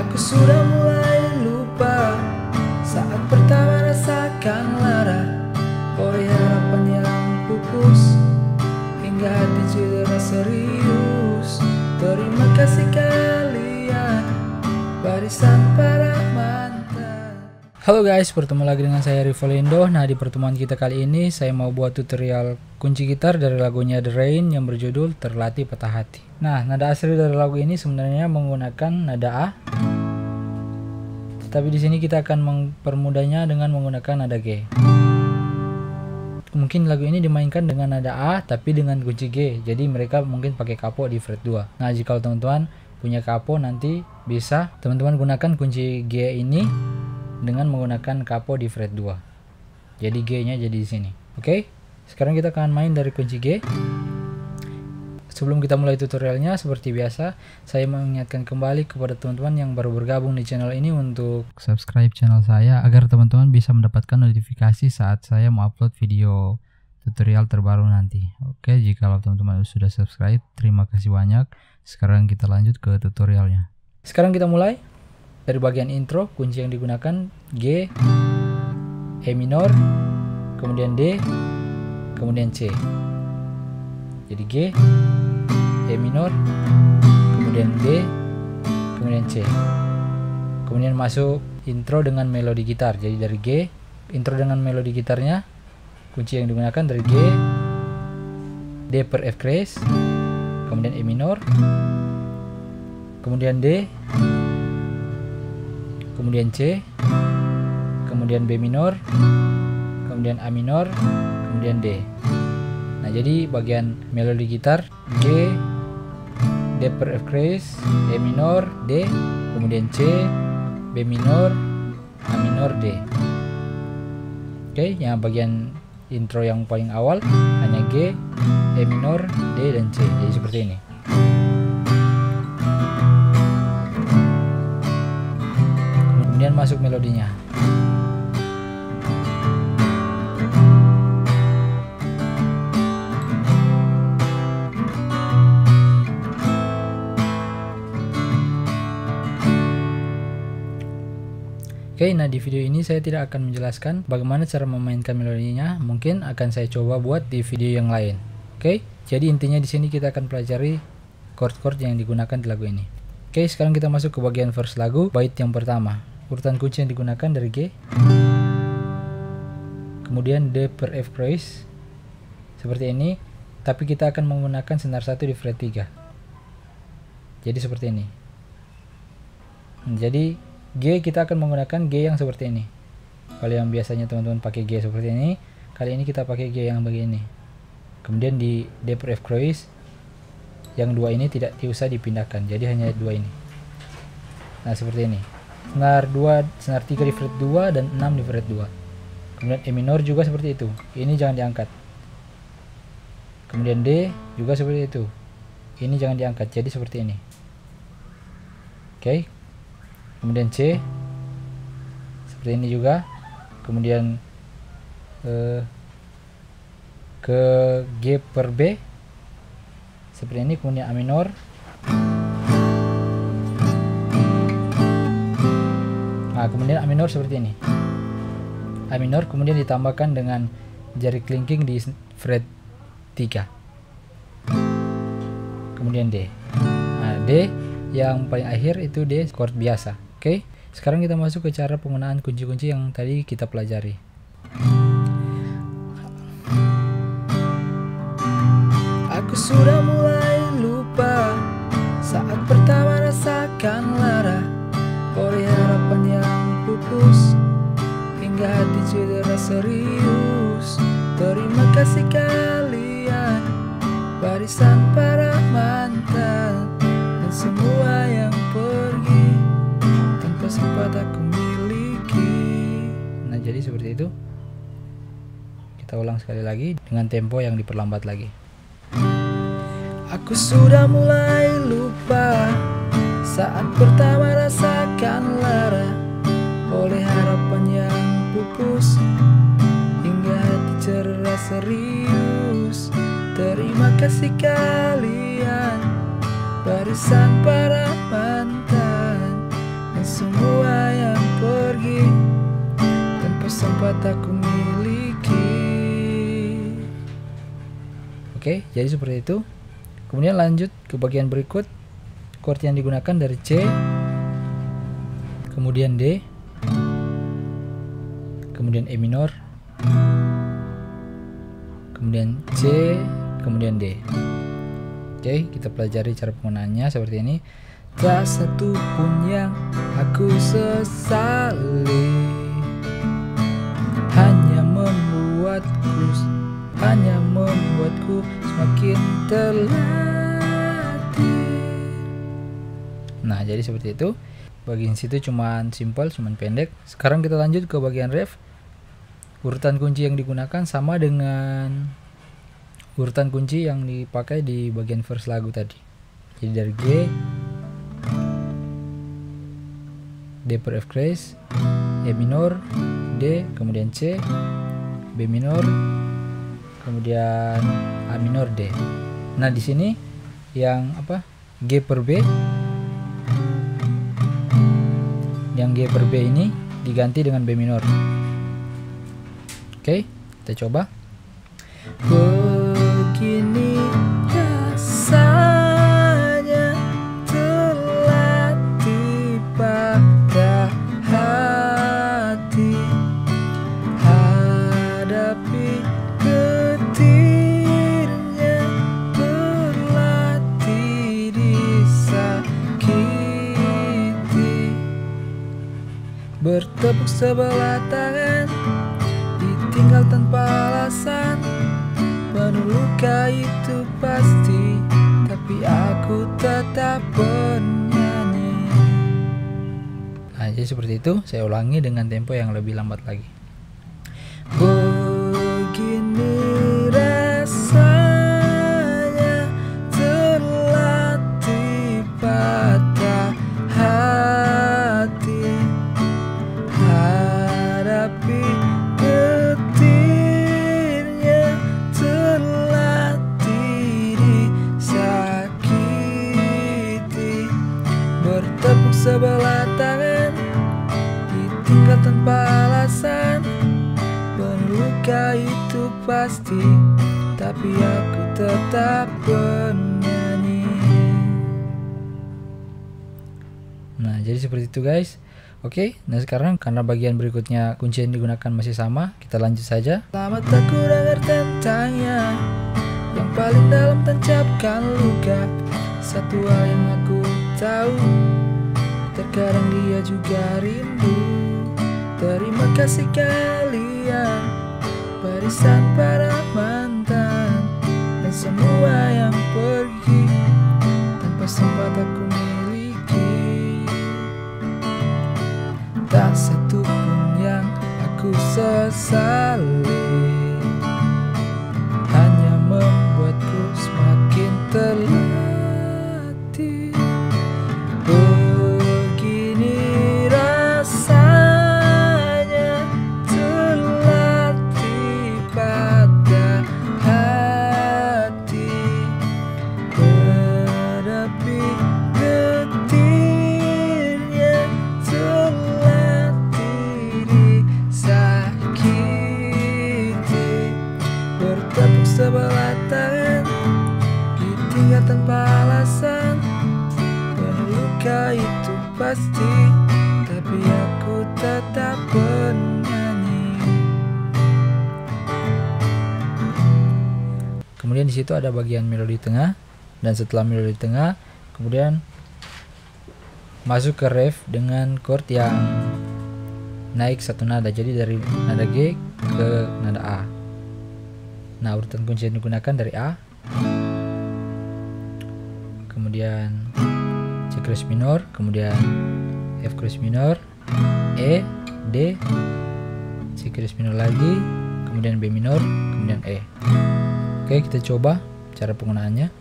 Aku sudah mulai lupa saat pertama rasakan lara oleh harapan yang pupus, hingga hati cedera serius. Terima kasih kalian, barisan para mantan. Halo guys, bertemu lagi dengan saya Rivolindo. Nah, di pertemuan kita kali ini saya mau buat tutorial kunci gitar dari lagunya The Rain yang berjudul Terlatih Patah Hati. Nah, nada asli dari lagu ini sebenarnya menggunakan nada A, tapi di sini kita akan mempermudahnya dengan menggunakan nada G. Mungkin lagu ini dimainkan dengan nada A tapi dengan kunci G, jadi mereka mungkin pakai kapo di fret 2. Nah, jika teman-teman punya kapo, nanti bisa teman-teman gunakan kunci G ini dengan menggunakan kapo di fret 2. Jadi G-nya jadi di sini. Oke, sekarang kita akan main dari kunci G. Sebelum kita mulai tutorialnya, seperti biasa, saya mengingatkan kembali kepada teman-teman yang baru bergabung di channel ini untuk subscribe channel saya agar teman-teman bisa mendapatkan notifikasi saat saya mau upload video tutorial terbaru nanti. Oke, jika teman-teman sudah subscribe, terima kasih banyak. Sekarang kita lanjut ke tutorialnya. Sekarang kita mulai dari bagian intro. Kunci yang digunakan G, E minor, kemudian D, kemudian C. Jadi G, E minor, kemudian D, kemudian C. Kemudian masuk intro dengan melodi gitar. Jadi dari G, intro dengan melodi gitarnya, kunci yang digunakan dari G, D per F crash, kemudian E minor, kemudian D, kemudian C, kemudian B minor, kemudian A minor, kemudian D. Nah, jadi bagian melodi gitar G, D per F crash, E minor, D, kemudian C, B minor, A minor, D. Oke, yang bagian intro yang paling awal hanya G, E minor, D, dan C. Jadi seperti ini. Kemudian masuk melodinya. Oke, nah di video ini saya tidak akan menjelaskan bagaimana cara memainkan melodinya. Mungkin akan saya coba buat di video yang lain. Oke, jadi intinya di sini kita akan pelajari chord-chord yang digunakan di lagu ini. Oke, sekarang kita masuk ke bagian verse lagu, bait yang pertama. Urutan kunci yang digunakan dari G, kemudian D per F crash, seperti ini. Tapi kita akan menggunakan senar 1 di fret 3. Jadi seperti ini. Jadi G kita akan menggunakan G yang seperti ini. Kalau yang biasanya teman-teman pakai G seperti ini, kali ini kita pakai G yang begini. Kemudian di D per F crash, yang dua ini tidak usah dipindahkan, jadi hanya dua ini. Nah, seperti ini. Senar 2, senar 3 di fret 2 dan 6 di fret 2. Kemudian E minor juga seperti itu. Ini jangan diangkat. Kemudian D juga seperti itu. Ini jangan diangkat, jadi seperti ini. Oke. Kemudian C seperti ini juga. Kemudian ke G per B seperti ini. Kemudian A minor, nah kemudian A minor seperti ini. A minor kemudian ditambahkan dengan jari kelingking di fret 3. Kemudian D. Nah, D yang paling akhir itu D chord biasa. Oke, sekarang kita masuk ke cara penggunaan kunci-kunci yang tadi kita pelajari. Aku sudah mulai lupa saat pertama rasakan lara oleh harapan yang pupus, hingga hati cedera serius. Terima kasih kalian, barisan para mantan, dan semua yang pergi tanpa sempat aku miliki. Nah, jadi seperti itu. Kita ulang sekali lagi dengan tempo yang diperlambat lagi. Aku sudah mulai lupa saat pertama rasakan lara oleh harapan yang pupus, hingga hati cedera serius. Terima kasih kalian, barisan para mantan, dan semua yang pergi tanpa sempat aku miliki. Oke, jadi seperti itu. Kemudian lanjut ke bagian berikut. Chord yang digunakan dari C, kemudian D, kemudian E minor, kemudian C, kemudian D. Oke, kita pelajari cara penggunaannya seperti ini. Tak satu pun yang aku sesali, hanya membuatku semakin terlatih. Nah, jadi seperti itu. Bagian situ cuman simple, cuman pendek. Sekarang kita lanjut ke bagian ref. Urutan kunci yang digunakan sama dengan urutan kunci yang dipakai di bagian verse lagu tadi. Jadi dari G, D per F crash, E minor, D, kemudian C, B minor, kemudian A minor, D. Nah, di sini yang apa? G per B. Yang G per B ini diganti dengan B minor. Oke, kita coba. Begini rasanya terlatih pada hati, hadapi getirnya, berlatih disakiti, bertepuk sebelah tangan, ditinggal tanpa alasan, penuh luka itu pasti, tapi aku tetap bernyanyi. Nah, jadi seperti itu. Saya ulangi dengan tempo yang lebih lambat lagi. Begini rasanya terlatih pada hati, hadapi getirnya, terlatih disakiti, bertepuk sebelah tangan, ditinggal tanpa alasan, penuh luka itu pasti, tapi aku tetap bernyanyi. Nah, jadi seperti itu guys. Oke, nah sekarang karena bagian berikutnya kunci yang digunakan masih sama, kita lanjut saja. Lama tak ku dengar tentangnya, yang paling dalam tancapkan luka. Satu hal yang aku tahu, terkadang dia juga rindu. Terima kasih kalian, barisan para mantan, dan semua yang pergi tanpa sempat aku miliki. Tak satu pun yang aku sesali, hanya membuatku semakin terlatih. Begini rasanya terlatih pada hati, hadapi getirnya, terlatih disakiti, bertepuk sebelah tangan, ditinggal tanpa alasan, penuh luka itu pasti, tapi aku tetap bernyanyi. Kemudian di situ ada bagian melodi tengah, dan setelah melodi tengah, kemudian masuk ke ref dengan chord yang naik satu nada, jadi dari nada G ke nada A. Nah, urutan kunci yang digunakan dari A, kemudian C crash minor, kemudian F crash minor, E, D, C crash minor lagi, kemudian B minor, kemudian E. Oke, kita coba cara penggunaannya.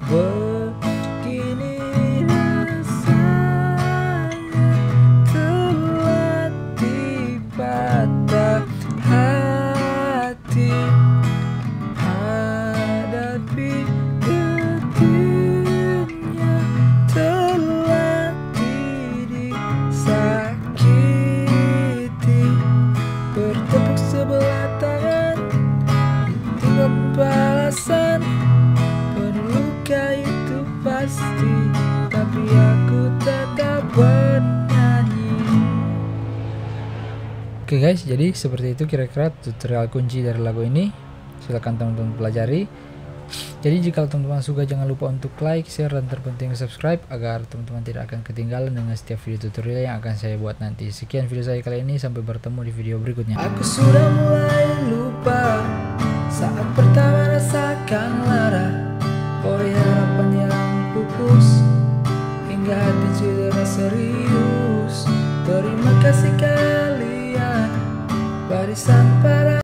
Begini rasanya terlatih pada hati, hadapi getirnya, terlatih disakiti, tapi aku tetap bernyanyi. Oke guys, jadi seperti itu kira-kira tutorial kunci dari lagu ini. Silahkan teman-teman pelajari. Jadi jika teman-teman suka, jangan lupa untuk like, share, dan terpenting subscribe agar teman-teman tidak akan ketinggalan dengan setiap video tutorial yang akan saya buat nanti. Sekian video saya kali ini, sampai bertemu di video berikutnya. Aku sudah mulai lupa saat pertama rasakan lara, oleh harapan yang pupus hingga hati cedera serius. Terima kasih kalian barisan